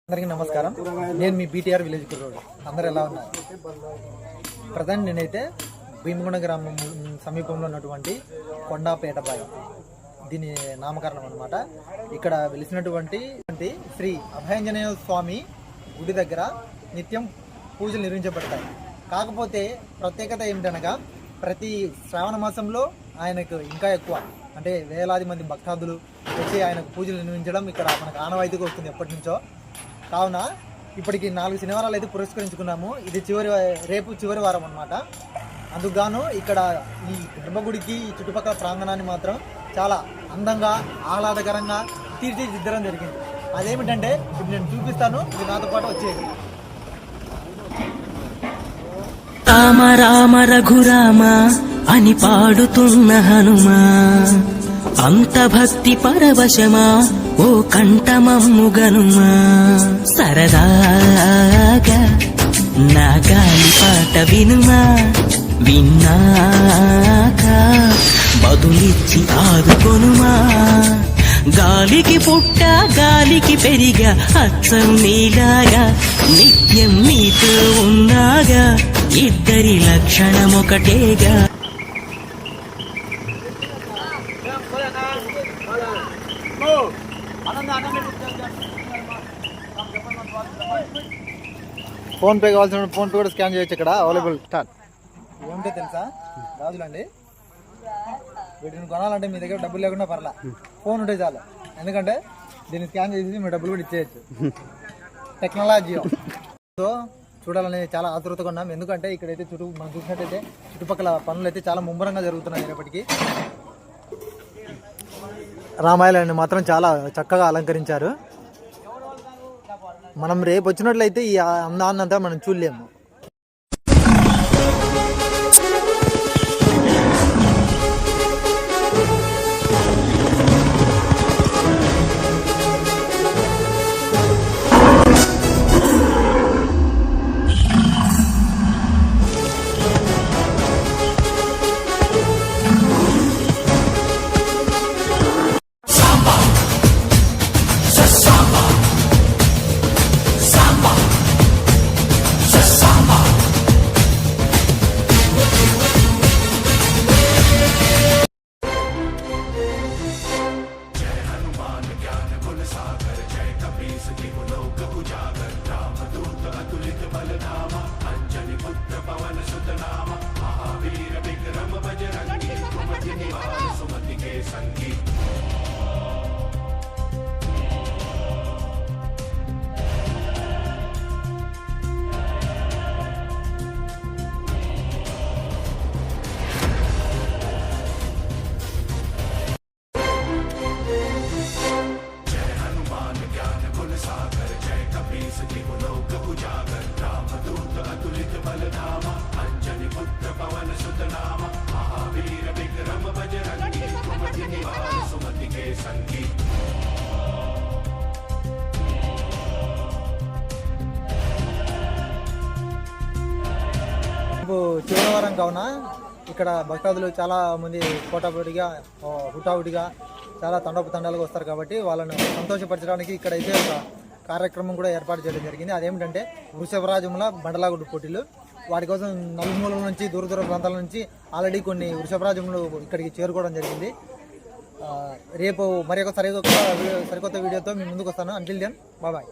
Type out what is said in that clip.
అందరికీ నమస్కారం. నేను మీ బీటీఆర్ విలేజ్ కుర్రోడు. అందరూ ఎలా ఉన్నారు? ప్రజెంట్ నేనైతే భీమగుండ గ్రామం సమీపంలో ఉన్నటువంటి కొండాపేటబాయి, దీని నామకరణం అనమాట. ఇక్కడ వెలిసినటువంటి శ్రీ అభయాంజనేయ స్వామి గుడి దగ్గర నిత్యం పూజలు నిర్వహించబడతాయి. కాకపోతే ప్రత్యేకత ఏమిటనగా ప్రతి శ్రావణ మాసంలో ఆయనకు ఇంకా ఎక్కువ, అంటే వేలాది మంది భక్తాదులు వచ్చి ఆయనకు పూజలు నిర్వహించడం ఇక్కడ మనకు ఆనవాయితీగా వస్తుంది ఎప్పటి నుంచో. కావున ఇప్పటికి 4 శనివారాలు అయితే పురస్కరించుకున్నాము. ఇది రేపు చివరి వారం అనమాట. అందుకుగాను ఇక్కడ ఈ గర్భగుడికి ఈ చుట్టుపక్కల ప్రాంగణాన్ని మాత్రం చాలా అందంగా ఆహ్లాదకరంగా తీర్చిదిద్దడం జరిగింది. అదేమిటంటే ఇప్పుడు నేను చూపిస్తాను, ఇది నాతో పాటు వచ్చేది. రామ రామ రఘురామ అని పాడుతున్న హనుమా, అంత భక్తి పరవశమా ఓ కంఠమమ్ముగనుమా. సరదాగా నా గాలి పాట వినుమా, విన్నాక బదులిచ్చి ఆదుకొనుమా. గాలికి పుట్ట గాలికి పెరిగా అచ్చం నీలాగా, నిత్యం నీతో ఉన్నాగా, ఇద్దరి లక్షణం ఒకటేగా. ఫోన్ పే కావాల్సిన ఫోన్ పే కూడా స్కాన్ చేయొచ్చు. ఇక్కడ అవైలబుల్. స్టార్ట్. ఏమిటో తెలుసా రాజులండి, వీటిని కొనాలంటే మీ దగ్గర డబ్బులు లేకుండా పర్లా, ఫోన్ ఉంటే చాలు. ఎందుకంటే దీన్ని స్కాన్ చేసి మీ డబ్బులు కూడా ఇచ్చేయచ్చు. టెక్నాలజీ సో చూడాలని చాలా ఆతృతగా ఉన్నాం. ఎందుకంటే ఇక్కడైతే మనం చూసినట్టయితే చుట్టుపక్కల పనులు అయితే చాలా ముమ్మరంగా జరుగుతున్నాయి. రేపటికి రామాయణాన్ని మాత్రం చాలా చక్కగా అలంకరించారు. మనం రేపు వచ్చినట్లయితే ఈ అందాన్నంతా మనం చూడలేము. చివరి వారం కావున ఇక్కడ భక్తాదులు చాలా మంది హుటాహుటిగా చాలా తండాలుగా వస్తారు. కాబట్టి వాళ్ళను సంతోషపరచడానికి ఇక్కడైతే ఒక కార్యక్రమం కూడా ఏర్పాటు చేయడం జరిగింది. అదేమిటంటే వృషభరాజముల బండలాగుడు పోటీలు. వాటి కోసం నలుమూలల నుంచి దూర ప్రాంతాల నుంచి ఆల్రెడీ కొన్ని వృషభరాజములు ఇక్కడికి చేరుకోవడం జరిగింది. రేపు మరి ఒక సరికొత్త వీడియోతో మీ ముందుకు వస్తాను. Until then bye.